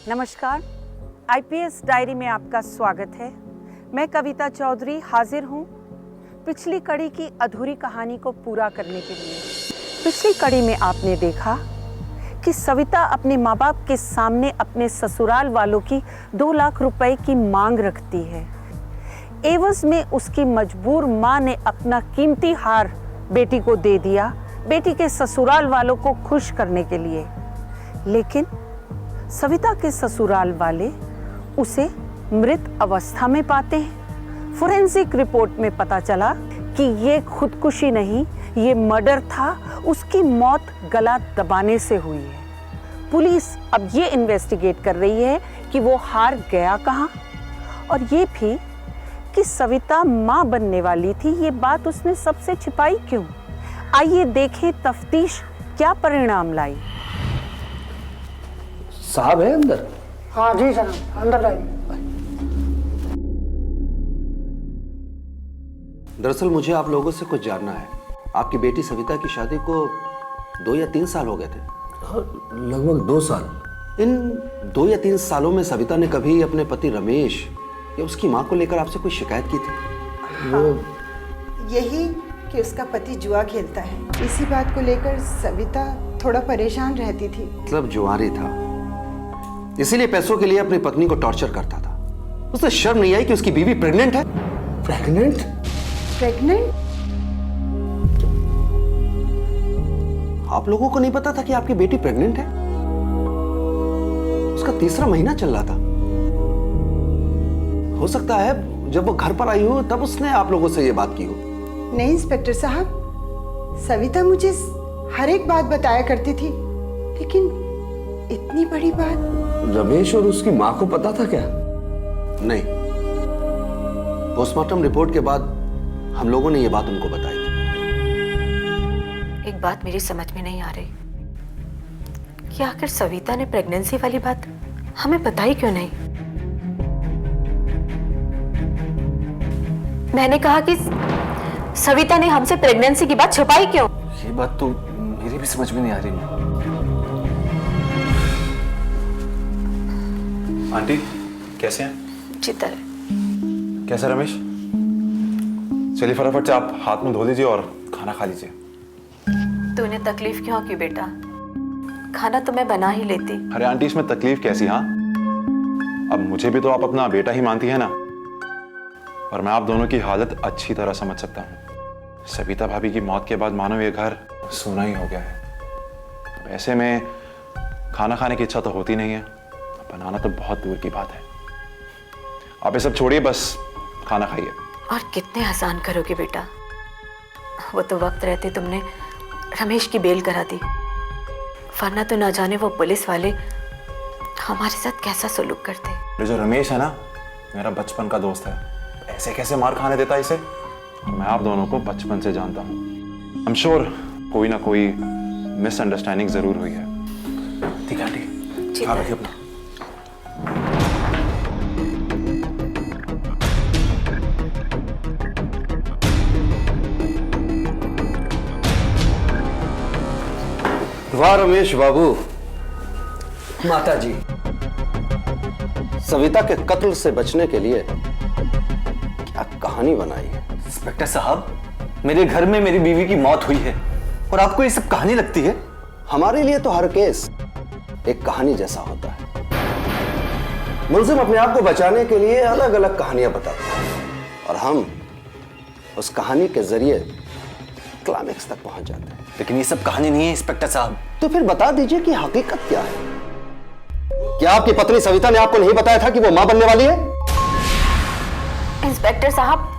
नमस्कार, IPS diary में आपका स्वागत है। मैं कविता चौधरी हाजिर हूँ पिछली कड़ी की अधूरी कहानी को पूरा करने के लिए। पिछली कड़ी में आपने देखा कि सविता अपने माँ बाप के सामने अपने ससुराल वालों की 2 लाख रुपए की मांग रखती है। एवज में उसकी मजबूर माँ ने अपना कीमती हार बेटी को दे दिया, बेटी के ससुराल वालों को खुश करने के लिए। लेकिन सविता के ससुराल वाले उसे मृत अवस्था में पाते हैं। फोरेंसिक रिपोर्ट में पता चला कि ये खुदकुशी नहीं, ये मर्डर था। उसकी मौत गला दबाने से हुई है। पुलिस अब ये इन्वेस्टिगेट कर रही है कि वो हार गया कहाँ, और ये भी कि सविता माँ बनने वाली थी, ये बात उसने सबसे छिपाई क्यों। आइए देखें तफ्तीश क्या परिणाम लाई। साहब है अंदर? हाँ जी जनाब, अंदर लाइए। दरअसल मुझे आप लोगों से कुछ जानना है। आपकी बेटी सविता की शादी को 2 या 3 साल हो गए थे। लगभग 2 साल। इन 2 या 3 सालों में सविता ने कभी अपने पति रमेश या उसकी माँ को लेकर आपसे कोई शिकायत की थी? हाँ, यही कि उसका पति जुआ खेलता है। इसी बात को लेकर सविता थोड़ा परेशान रहती थी। मतलब जुआरी था, इसीलिए पैसों के लिए अपनी पत्नी को टॉर्चर करता था। उसे शर्म नहीं आई कि उसकी बीवी प्रेग्नेंट है? प्रेग्नेंट? प्रेग्नेंट? आप लोगों को नहीं पता था कि आपकी बेटी प्रेग्नेंट है? उसका 3रा महीना चल रहा था। हो सकता है जब वो घर पर आई हो तब उसने आप लोगों से ये बात की हो। नहीं इंस्पेक्टर साहब, सविता मुझे हर एक बात बताया करती थी, लेकिन इतनी बड़ी बात। रमेश और उसकी माँ को पता था क्या? नहीं, पोस्टमार्टम रिपोर्ट के बाद हम लोगों ने ये बात उनको बताई थी। एक बात मेरी समझ में नहीं आ रही कि आखिर सविता ने प्रेगनेंसी वाली बात हमें बताई क्यों नहीं। मैंने कहा कि सविता ने हमसे प्रेगनेंसी की बात छुपाई क्यों? ये बात तो मेरी भी समझ में नहीं आ रही। आंटी कैसे हैं? चित्तर। कैसे रमेश? चलिए फटाफट से आप हाथ मुंह धो लीजिए और खाना खा लीजिए। तूने तकलीफ क्यों की बेटा? खाना तो मैं बना ही लेती। अरे आंटी इसमें तकलीफ कैसी? हाँ, अब मुझे भी तो आप अपना बेटा ही मानती है ना, और मैं आप दोनों की हालत अच्छी तरह समझ सकता हूँ। सविता भाभी की मौत के बाद मानो ये घर सूना ही हो गया है। ऐसे में खाना खाने की इच्छा तो होती नहीं है, बनाना तो बहुत दूर की बात है। आप ये सब छोड़िए, बस खाना खाइए। और कितने आसान करोगे बेटा? वो तो वक्त रहते तुमने रमेश की बेल करा दी, वरना तो ना जाने वो पुलिस वाले हमारे साथ कैसा सलूक करते। ये जो रमेश है ना, मेरा बचपन का दोस्त है। ऐसे कैसे मार खाने देता इसे? मैं आप दोनों को बचपन से जानता हूँ। आई एम श्योर कोई ना कोई मिसअंडरस्टैंडिंग जरूर हुई है। ठीक है आंटी, ख्याल रखिए अपना। वाह रमेश बाबू, माता जी, सविता के कत्ल से बचने के लिए क्या कहानी बनाई है। इंस्पेक्टर साहब, मेरे घर में मेरी बीवी की मौत हुई है और आपको ये सब कहानी लगती है? हमारे लिए तो हर केस एक कहानी जैसा होता है। मुलजिम अपने आप को बचाने के लिए अलग अलग कहानियां बताता है, और हम उस कहानी के जरिए क्लाइमेक्स तक पहुंच जाते हैं। लेकिन ये सब कहानी नहीं है इंस्पेक्टर साहब। तो फिर बता दीजिए कि हकीकत क्या है। क्या आपकी पत्नी सविता ने आपको नहीं बताया था कि वो मां बनने वाली है? इंस्पेक्टर साहब,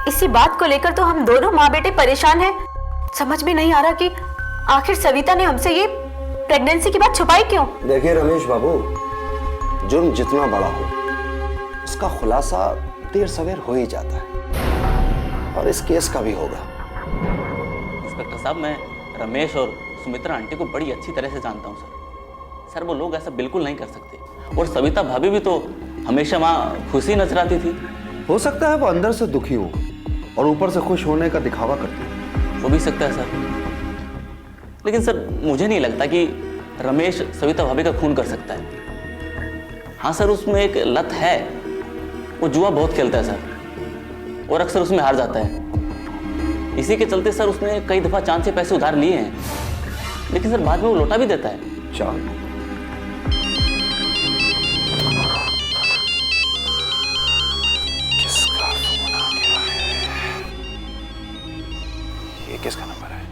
इसी बात को लेकर तो हम दोनों माँ बेटे परेशान हैं। समझ में नहीं आ रहा कि आखिर सविता ने हमसे ये प्रेगनेंसी की बात छुपाई क्यों? देखिए रमेश बाबू, जुर्म जितना बड़ा हो उसका खुलासा देर सवेर हो ही जाता है, और इस केस का भी होगा। इंस्पेक्टर साहब, मैं रमेश और सुमित्रा आंटी को बड़ी अच्छी तरह से जानता हूँ सर। वो लोग ऐसा बिल्कुल नहीं कर सकते। और सविता भाभी भी तो हमेशा वहाँ खुशी नजर आती थी। हो सकता है वो अंदर से दुखी हो और ऊपर से खुश होने का दिखावा करती है। हो भी सकता है सर, लेकिन सर मुझे नहीं लगता कि रमेश सविता भाभी का खून कर सकता है। हाँ सर, उसमें एक लत है। वो जुआ बहुत खेलता है सर, और अक्सर उसमें हार जाता है। इसी के चलते सर उसने कई दफा चांद से पैसे उधार लिए हैं, लेकिन सर बाद में वो लौटा भी देता है। चांद? किसका फोन आ गया है? ये किसका नंबर है?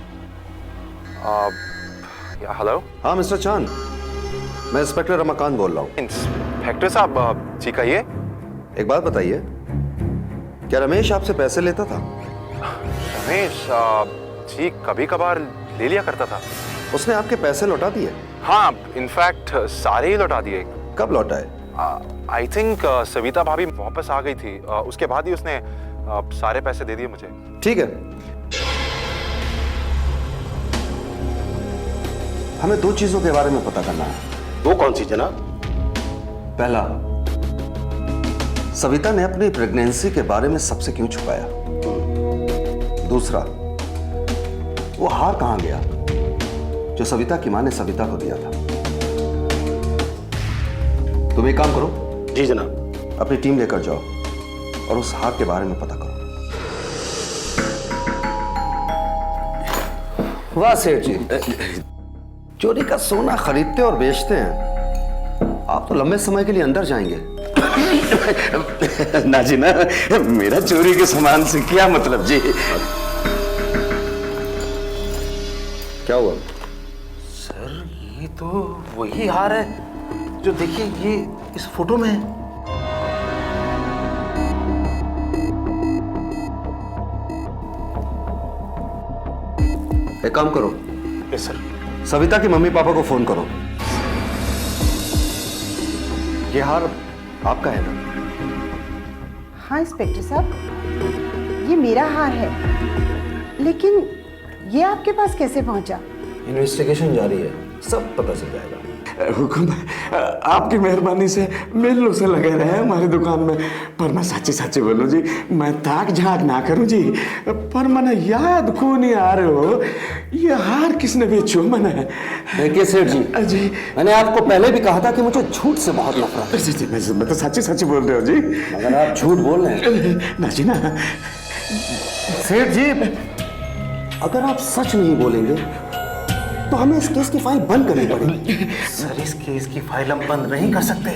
या हेलो। हाँ मिस्टर चांद, मैं इंस्पेक्टर रमाकांत बोल रहा हूँ। इंस्पेक्टर साहब जी, कहिए। एक बात बताइए, क्या रमेश आपसे पैसे लेता था? रमेश जी कभी कभार ले लिया करता था। उसने आपके पैसे लौटा दिए? हाँ, इनफैक्ट सारे ही लौटा दिए। कब लौटाए? आई थिंक सविता भाभी वापस आ गई थी, उसके बाद ही उसने सारे पैसे दे दिए मुझे। ठीक है, हमें दो चीजों के बारे में पता करना है। वो कौन सी जनाब? पहला, सविता ने अपनी प्रेगनेंसी के बारे में सबसे क्यों छुपाया? दूसरा, वो हार कहां गया जो सविता की मां ने सविता को दिया था? तुम एक काम करो। जी जनाब। अपनी टीम लेकर जाओ और उस हार के बारे में पता करो। वाह सेठ जी, चोरी का सोना खरीदते और बेचते हैं, आप तो लंबे समय के लिए अंदर जाएंगे। ना जी ना, मेरा चोरी के सामान से क्या मतलब जी। क्या हुआ? सर ये तो वही हार है जो देखिए ये इस फोटो में है। एक काम करो, यस सर। सविता के मम्मी पापा को फोन करो। ये हार आपका है ना? हाँ इंस्पेक्टर साहब, ये मेरा हार है, लेकिन ये आपके पास कैसे पहुंचा? इन्वेस्टिगेशन जारी है, सब पता चल जाएगा। हुकुम, आपकी मेहरबानी से मेलों से लगे रहे हमारी दुकान में। पर मैं सच्ची सच्ची बोलूं जी, मैं ताक झाक ना करूं जी, पर मैंने याद को नहीं आ रहे हो ये हार किसने बेचो मैंने। देखिए सेठ जी, मैंने आपको पहले भी कहा था कि मुझे झूठ से बहुत नफरत है। जी मैं तो सच्ची सच्ची बोल रहे हो जी। अगर आप झूठ बोल रहे हैं ना जी ना। सेठ जी, अगर आप सच नहीं बोलेंगे तो हमें इस केस की फाइल बंद करनी पड़ेगी। सर इस केस की फाइल हम बंद नहीं कर सकते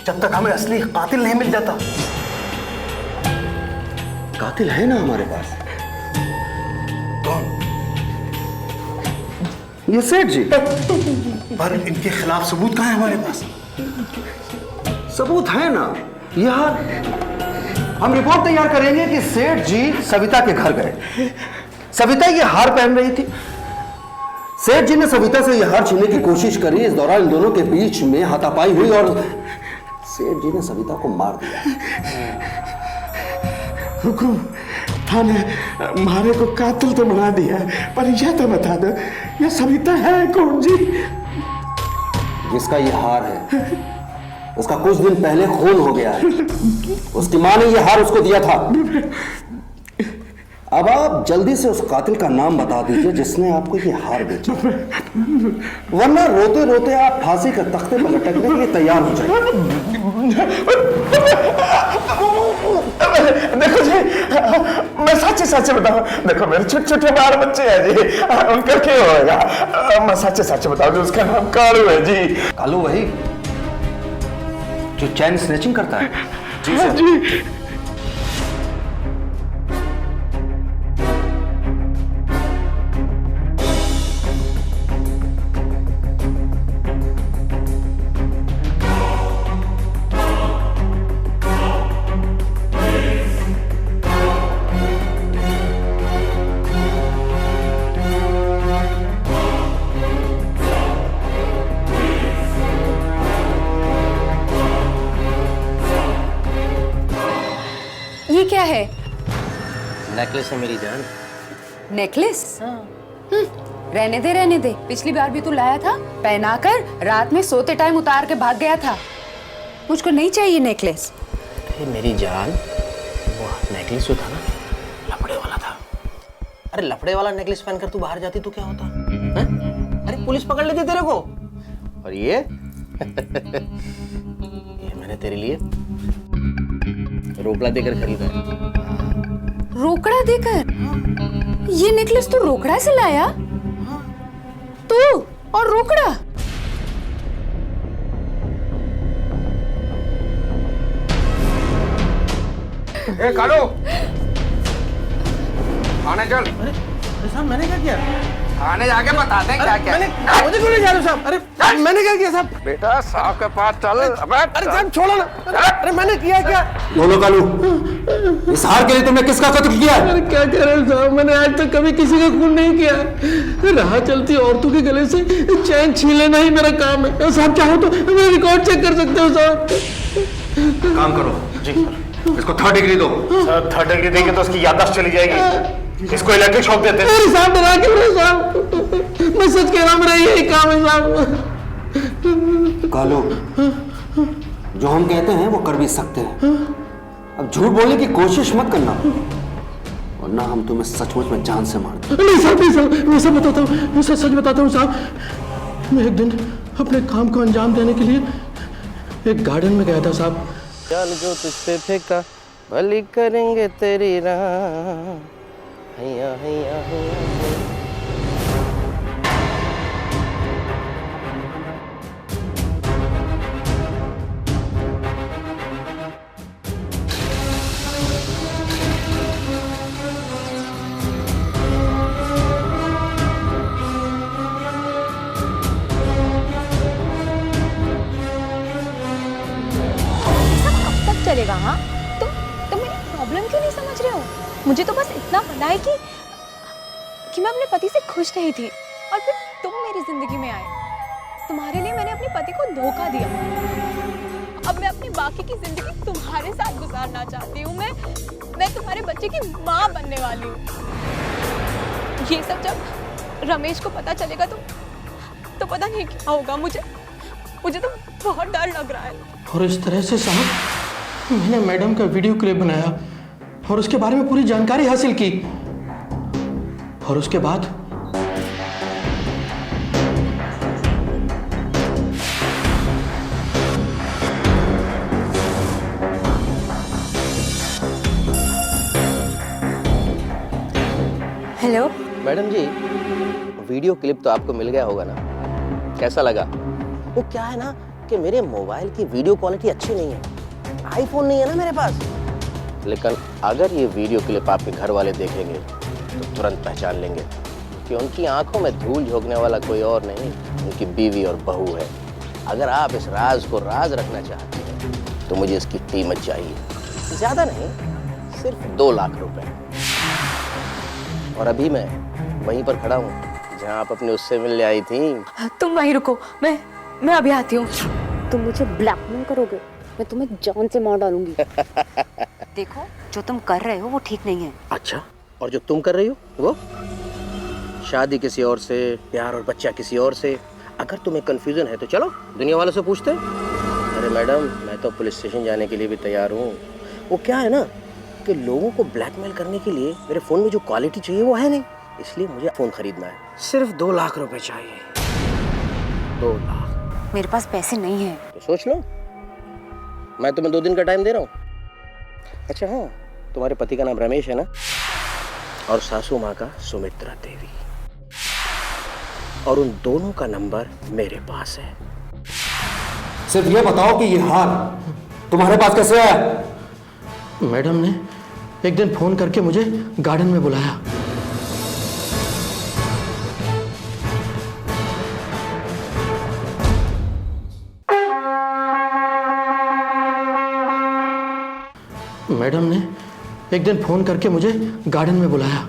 जब तक हमें असली कातिल नहीं मिल जाता। कातिल है ना हमारे पास। कौन? ये सेठ जी। पर इनके खिलाफ सबूत कहाँ है हमारे पास? सबूत है ना, यार हम रिपोर्ट तैयार करेंगे कि सेठ जी सविता के घर गए, सविता ये हार पहन रही थी, सेठ जी ने सविता से यह हार छीनने की कोशिश करी, इस दौरान इन दोनों के बीच में हाथापाई हुई और सेठ जी ने सविता को मार दिया। हुकुम, थाने मारे को कातिल तो बना दिया, पर यह तो बता दो ये सविता है कौन जी? जिसका ये हार है उसका कुछ दिन पहले खून हो गया है, उसकी मां ने ये हार उसको दिया था। अब आप जल्दी से उस कातिल का नाम बता दीजिए जिसने आपको ये हार बेचा, वरना रोते रोते आप फांसी के तख्ते पर लटकने के लिए तैयार हो जाएंगे। देखो जी, मैं सच्चे सच्चे बताऊं, देखो मेरे छोटे छोटे बाल बच्चे हैं जी, उनका क्या होगा? मैं सच्चे सच्चे बताऊं जो उसका नाम कालू है जी। कालू वही जो चैन स्नैचिंग करता है? जी सर जी। ये क्या है? नेकलेस है मेरी जान। नेकलेस? रहने दे। पिछली बार भी तू लाया था, पहनाकर रात में सोते टाइम उतार के भाग गया था। मुझको नहीं चाहिए नेकलेस। अरे मेरी जान, वो नेकलेस जो था ना, लफड़े वाला था। अरे लफड़े वाला नेकलेस पहनकर तू बाहर जाती तो क्या होता है? अरे पुलिस पकड़ लेती तेरे को। और ये मैंने तेरे लिए रोकड़ा देकर खरीदा है। रोकड़ा देकर? ये नेकलेस तो रोकड़ा से लाया? तू और रोकड़ा? ए कालू, थाने चल। अरे साहब मैंने क्या किया? थाने जाके बताते हैं क्या क्या। मुझे क्यों नहीं जा रहे साहब? अरे मैंने क्या किया साहब? बेटा साहब के पास चल। अरे साहब छोड़ो ना। अरे मैंने किया क्या? बोलो कालू, इस हार के लिए तुमने किसका कत्ल किया? अरे क्या कह रहे हो साहब, मैंने आज तक कभी किसी का खून नहीं किया। राह चलती औरतों के गले से चैन छीन लेना ही मेरा काम है साहब। चाहो तो मेरा रिकॉर्ड चेक कर सकते हो साहब। काम करो जी, इसको 3rd डिग्री दो। सर 3rd डिग्री देंगे तो उसकी याददाश्त चली जाएगी। इसको इलेक्ट्रिक शॉक देते हैं। अरे साहब डरा क्यों रहे साहब? मैं सच कह रहा हूँ, मेरा यही काम है साहब। कालू, जो हम कहते हैं वो कर भी सकते हैं। अब झूठ बोलने की कोशिश मत करना, वरना हम तुम्हें सचमुच में जान से मार देंगे। नहीं साहब, नहीं साहब, मैं सब बताता हूँ, मैं सच बताता हूँ साहब। मैं एक दिन अपने काम को अंजाम देने के लिए एक गार्डन में गया था साहब। चल जो तुझ पे फेंका भली करेंगे तेरी राह। हैया हैया हैया। चलेगा? हाँ, तुम मेरी प्रॉब्लम क्यों नहीं समझ रहे हो? मुझे तो बस इतना पता है कि मैं अपने पति से खुश नहीं थी और फिर तुम मेरी जिंदगी में आए। तुम्हारे लिए मैंने अपने पति को धोखा दिया। अब मैं अपनी बाकी की जिंदगी तुम्हारे साथ गुजारना चाहती हूँ। मैं तुम्हारे बच्चे की माँ बनने वाली हूँ। ये सब जब रमेश को पता चलेगा तो पता नहीं क्या होगा। मुझे तो बहुत डर लग रहा है। और इस तरह से साहब मैंने मैडम का वीडियो क्लिप बनाया और उसके बारे में पूरी जानकारी हासिल की। और उसके बाद हेलो मैडम जी, वीडियो क्लिप तो आपको मिल गया होगा ना? कैसा लगा? वो क्या है ना कि मेरे मोबाइल की वीडियो क्वालिटी अच्छी नहीं है, आईफोन नहीं है ना मेरे पास। लेकिन अगर ये वीडियो क्लिप आपके घर वाले देखेंगे तो तुरंत पहचान लेंगे कि उनकी आंखों में धूल झोंकने वाला कोई और नहीं, उनकी बीवी और बहू है। अगर आप इस राज को राज रखना चाहते हैं तो मुझे इसकी कीमत चाहिए। ज़्यादा नहीं, सिर्फ 2 लाख रुपए। और अभी मैं वहीं पर खड़ा हूँ जहाँ आप अपने उससे मिलने आई थी। तुम वहीं रुको, मैं अभी आती हूँ। तुम मुझे ब्लैकमेल करोगे? मैं तुम्हें जान से मार डालूंगी। देखो, जो तुम कर रहे हो वो ठीक नहीं है। अच्छा, और जो तुम कर रही हो वो? शादी किसी और से, प्यार और बच्चा किसी और से। अगर तुम्हें कंफ्यूजन है तो चलो दुनिया वालों से पूछते हैं। अरे मैडम, मैं तो पुलिस स्टेशन जाने के लिए भी तैयार हूँ। वो क्या है ना कि लोगों को ब्लैकमेल करने के लिए मेरे फ़ोन में जो क्वालिटी चाहिए वो है नहीं, इसलिए मुझे फ़ोन खरीदना है। सिर्फ 2 लाख रुपए चाहिए। 2 लाख। मेरे पास पैसे नहीं है। तो सोच लो, मैं तुम्हें 2 दिन का टाइम दे रहा हूँ। अच्छा हाँ, तुम्हारे पति का नाम रमेश है ना? और सासू माँ का सुमित्रा देवी। और उन दोनों का नंबर मेरे पास है। सिर्फ ये बताओ कि ये हार तुम्हारे पास कैसे आया? मैडम ने एक दिन फोन करके मुझे गार्डन में बुलाया। मैडम ने एक दिन फोन करके मुझे गार्डन में बुलाया।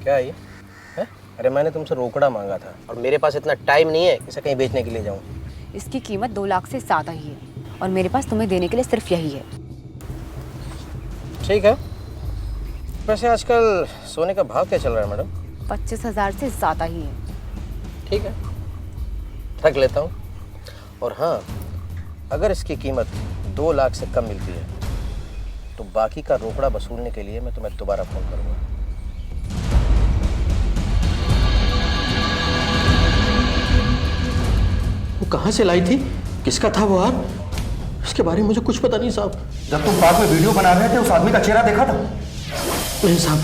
क्या ये है? अरे मैंने तुमसे रोकड़ा मांगा था और मेरे पास इतना टाइम नहीं है इसे कहीं बेचने के लिए जाऊं। इसकी कीमत 2 लाख से ज़्यादा ही है और मेरे पास तुम्हें देने के लिए सिर्फ यही है। ठीक है। वैसे आजकल सोने का भाव क्या चल रहा है मैडम? 25,000 से ज़्यादा ही है। ठीक है, रख लेता हूँ। और हाँ, अगर इसकी कीमत 2 लाख से कम मिलती है तो बाकी का रोकड़ा वसूलने के लिए मैं तुम्हें दोबारा फ़ोन करूँगा। वो कहाँ से लाई थी, किसका था वो हार, इसके बारे में मुझे कुछ पता नहीं साहब। जब तुम पार्क में वीडियो बना रहे थे उस आदमी का चेहरा देखा था? नहीं साहब,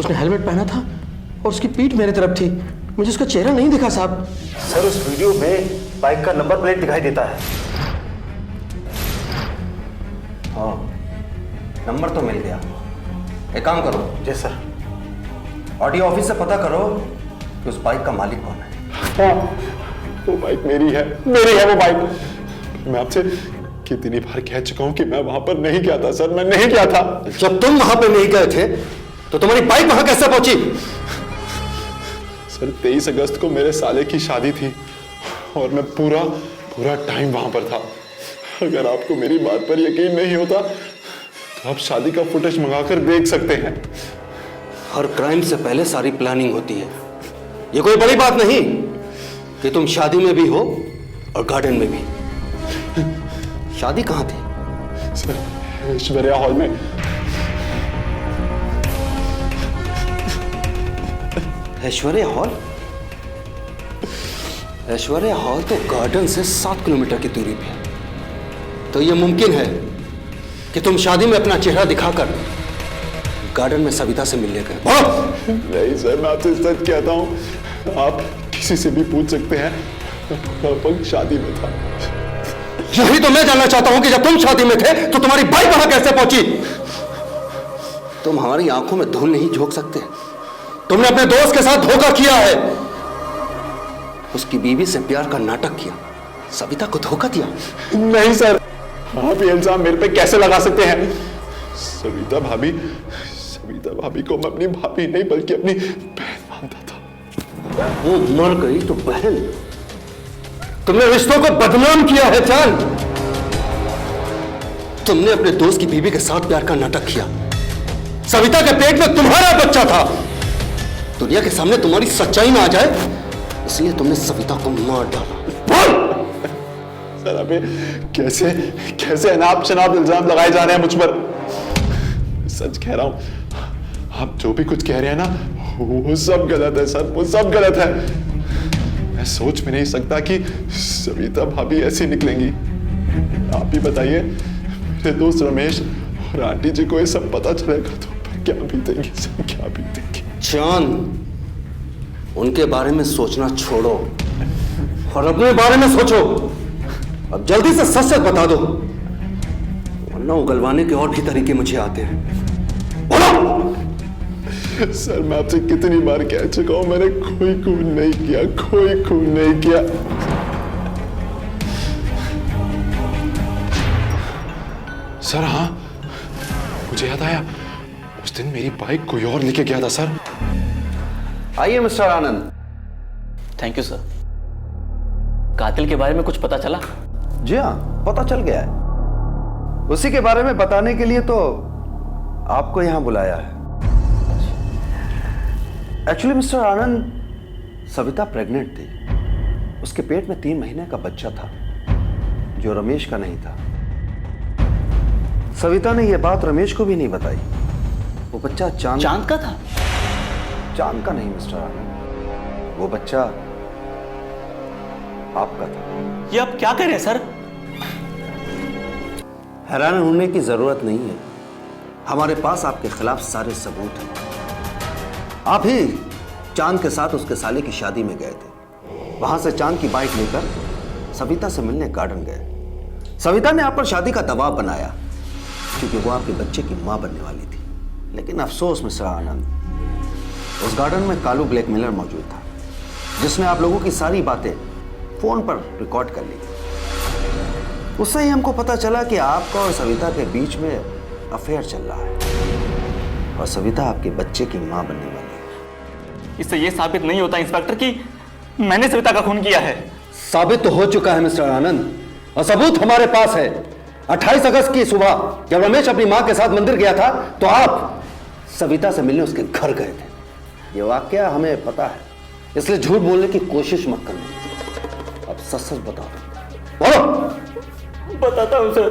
उसने हेलमेट पहना था और उसकी पीठ मेरे तरफ थी, मुझे उसका चेहरा नहीं दिखा साहब। सर उस वीडियो में बाइक का नंबर प्लेट दिखाई देता है। हाँ, नंबर तो मिल गया। एक काम करो। जी सर। ऑडियो ऑफिस से पता करो कि उस बाइक का मालिक कौन है। हाँ, वो बाइक मेरी है वो बाइक। मैं आपसे कितनी बार कह चुका हूं कि मैं वहां पर नहीं गया था सर, मैं नहीं गया था। जब तुम वहां पे नहीं गए थे तो तुम्हारी बाइक वहां कैसे पहुंची? सर 23 अगस्त को मेरे साले की शादी थी और मैं पूरा टाइम वहां पर था। अगर आपको मेरी बात पर यकीन नहीं होता तो आप शादी का फुटेज मंगाकर देख सकते हैं। हर क्राइम से पहले सारी प्लानिंग होती है। ये कोई बड़ी बात नहीं कि तुम शादी में भी हो और गार्डन में भी। शादी कहां थी? सर ऐश्वर्या हॉल में। ऐश्वर्या हॉल? ऐश्वर्या हॉल तो गार्डन से 7 किलोमीटर की दूरी पे है। तो यह मुमकिन है कि तुम शादी में अपना चेहरा दिखाकर गार्डन में सविता से मिलने गए। नहीं सर, मैं आपसे सच कहता हूं, आप किसी से भी पूछ सकते हैं, मैं शादी में था। यही तो मैं जानना चाहता हूं कि जब तुम शादी में थे तो तुम्हारी बाइक वहां कैसे पहुंची? तुम हमारी आंखों में धूल नहीं झोंक सकते। तुमने अपने दोस्त के साथ धोखा किया है, उसकी बीवी से प्यार का नाटक किया, सविता को धोखा दिया। नहीं सर, आप ये इल्जाम मेरे पे कैसे लगा सकते हैं? सविता भाभी को मैं अपनी भाभी नहीं बल्कि अपनी बहन मानता था। वो मर गई तो बहन, तुमने रिश्तों को बदनाम किया है चांद। तुमने अपने दोस्त की बीवी के साथ प्यार का नाटक किया। सविता के पेट में तुम्हारा बच्चा था। दुनिया के सामने तुम्हारी सच्चाई ना आ जाए इसलिए तुमने सविता को मार डाला। बोल! सर अबे कैसे अनाप शनाप इल्जाम लगाए जा रहे हैं मुझ पर? सच कह रहा हूं, आप जो भी कुछ कह रहे हैं ना वो सब गलत है सर, वो सब गलत है। मैं सोच भी नहीं सकता कि सविता भाभी ऐसी निकलेंगी। आप ही बताइए, मेरे दोस्त रमेश और आंटी जी को ये सब पता चलेगा तो क्या बीतेंगे सर, क्या बीतेंगे? चांद, उनके बारे में सोचना छोड़ो और अपने बारे में सोचो। अब जल्दी से सच सच बता दो, वरना उगलवाने के और भी तरीके मुझे आते हैं। बोलो! सर मैं आपसे कितनी बार कह चुका हूं, मैंने कोई खून नहीं किया, कोई खून नहीं किया। सर हाँ, मुझे याद आया, उस दिन मेरी बाइक कोई और लेके गया था सर। आइए mister Anand. Thank you sir. कातिल के बारे में कुछ पता चला? जी हाँ, पता चल गया है। उसी के बारे में बताने के लिए तो आपको यहां बुलाया है। एक्चुअली मिस्टर आनंद, सविता प्रेग्नेंट थी। उसके पेट में 3 महीने का बच्चा था जो रमेश का नहीं था। सविता ने यह बात रमेश को भी नहीं बताई। वो बच्चा चांद का था? चांद का नहीं मिस्टर आनंद, वो बच्चा आपका था। ये आप क्या कह रहे हैं सर? हैरान होने की जरूरत नहीं है, हमारे पास आपके खिलाफ सारे सबूत हैं। आप ही चांद के साथ उसके साले की शादी में गए थे। वहां से चांद की बाइक लेकर सविता से मिलने गार्डन गए। सविता ने आप पर शादी का दबाव बनाया क्योंकि वो आपके बच्चे की मां बनने वाली थी। लेकिन अफसोस मिस्टर आनंद, उस गार्डन में कालू ब्लैकमेलर मौजूद था जिसने आप लोगों की सारी बातें फोन पर रिकॉर्ड कर ली। उससे ही हमको पता चला कि आपका और सविता के बीच में अफेयर चल रहा है और सविता आपके बच्चे की मां बनने वाली है। इससे यह साबित नहीं होता इंस्पेक्टर कि मैंने सविता का खून किया है। साबित तो हो चुका है मिस्टर आनंद, और सबूत हमारे पास है। 28 अगस्त की सुबह जब रमेश अपनी मां के साथ मंदिर गया था तो आप सविता से मिलने उसके घर गए थे। ये वाकया हमें पता है, इसलिए झूठ बोलने की कोशिश मत करना। अब सच सच बता दो। बोलो। बताता हूं सर।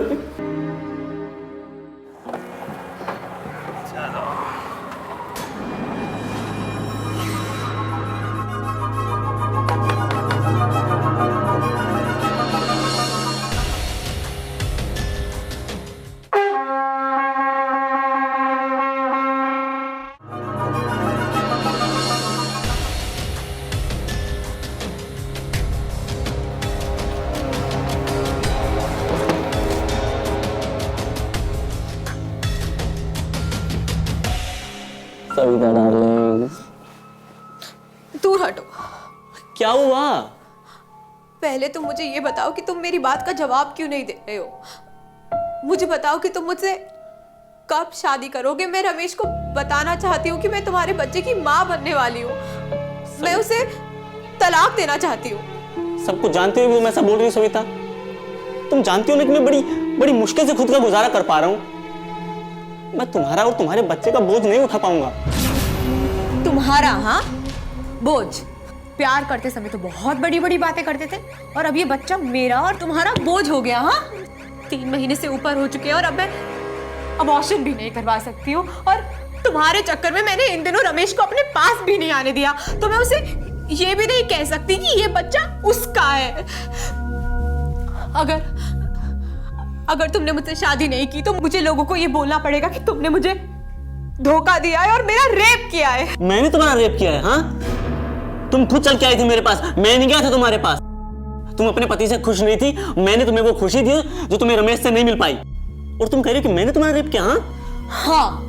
सविता डार्लिंग। दूर हटो। क्या हुआ? पहले तुम मुझे ये बताओ कि तुम मेरी बात का जवाब क्यों नहीं दे रहे हो। मुझे बताओ कि तुम मुझसे कब शादी करोगे। मैं रमेश को बताना चाहती हूँ कि मैं तुम्हारे बच्चे की माँ बनने वाली हूँ। मैं उसे तलाक देना चाहती हूँ। सब कुछ जानते हुए भी तुम ऐसा बोल रही हो सविता? तुम जानती हो ना कि मैं बड़ी बड़ी मुश्किल से खुद का गुजारा कर पा रहा हूँ। मैं तुम्हारा और तुम्हारे बच्चे का बोझ नहीं उठा पाऊंगा। तुम्हारा? हाँ, बोझ। प्यार करते समय तो बहुत बड़ी बड़ी बातें करते थे और अब ये बच्चा मेरा और तुम्हारा बोझ हो गया। हाँ, 3 महीने से ऊपर हो चुके हैं और अब मैं अबॉर्शन भी नहीं करवा सकती हूँ। और तुम्हारे चक्कर में मैंने इन दिनों रमेश को अपने पास भी नहीं आने दिया। तो मैं उसे ये भी नहीं कह सकती कि ये बच्चा उसका है। अगर तुमने मुझसे शादी नहीं की तो मुझे लोगों को ये बोलना पड़ेगा कि तुमने मुझे धोखा दिया है और मेरा रेप किया है। मैंने तुम्हारा रेप किया है? हाँ, तुम खुद चल के आई थी मेरे पास, मैं नहीं गया था तुम्हारे पास। तुम अपने पति से खुश नहीं थी, मैंने तुम्हें वो खुशी दी जो तुम्हें रमेश से नहीं मिल पाई। और तुम कह रही हो कि मैंने तुम्हारा रेप किया? हाँ,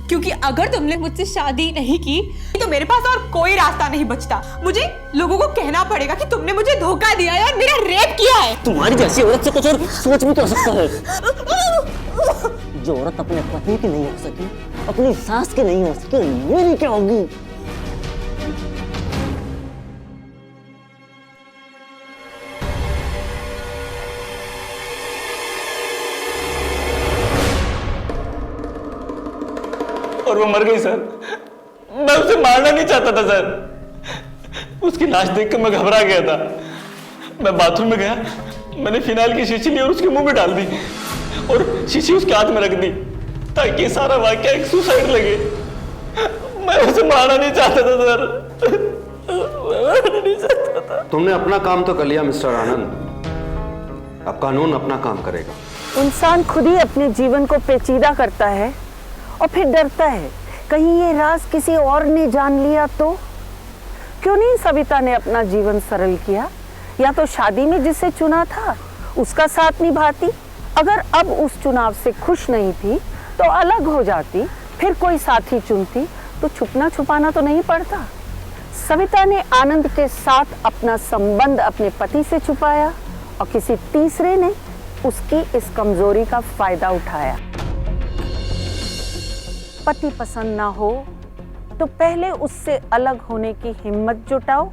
क्योंकि अगर तुमने मुझसे शादी नहीं की तो मेरे पास और कोई रास्ता नहीं बचता। मुझे लोगों को कहना पड़ेगा कि तुमने मुझे धोखा दिया है और मेरा रेप किया है। तुम्हारी जैसी औरत से कुछ और सोच भी क्या सकता है? जो औरत अपने पति की नहीं हो सकी, अपनी सास की नहीं हो सकी, मेरी क्या होगी? और वो मर गई सर। मैं उसे मारना नहीं चाहता था सर। उसकी लाश देखकर मैं घबरा गया था। मैं बाथरूम में गया, मैंने फिनाइल की शीशी ली और उसके मुंह में डाल दी और शीशी उसके हाथ में रख दी ताकि ये सारा वाकया एक सुसाइड लगे। मैं उसे मारना नहीं चाहता था सर। नहीं चाहता था। तुमने अपना काम तो कर लिया मिस्टर आनंद, अब कानून अपना काम करेगा। इंसान खुद ही अपने जीवन को पेचीदा करता है और फिर डरता है कहीं ये राज किसी और ने जान लिया तो। क्यों नहीं सविता ने अपना जीवन सरल किया, या तो शादी में जिसे चुना था उसका साथ निभाती। अगर अब उस चुनाव से खुश नहीं थी तो अलग हो जाती, फिर कोई साथी चुनती तो छुपना छुपाना तो नहीं पड़ता। सविता ने आनंद के साथ अपना संबंध अपने पति से छुपाया और किसी तीसरे ने उसकी इस कमजोरी का फायदा उठाया। पति पसंद ना हो तो पहले उससे अलग होने की हिम्मत जुटाओ,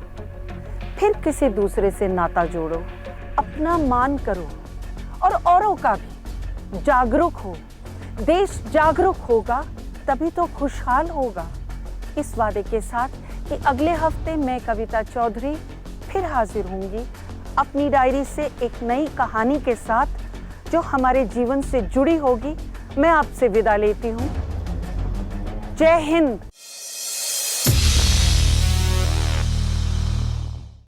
फिर किसी दूसरे से नाता जोड़ो। अपना मान करो और औरों का भी। जागरूक हो, देश जागरूक होगा तभी तो खुशहाल होगा। इस वादे के साथ कि अगले हफ्ते मैं कविता चौधरी फिर हाजिर होंगी अपनी डायरी से एक नई कहानी के साथ जो हमारे जीवन से जुड़ी होगी। मैं आपसे विदा लेती हूँ। जय हिंद।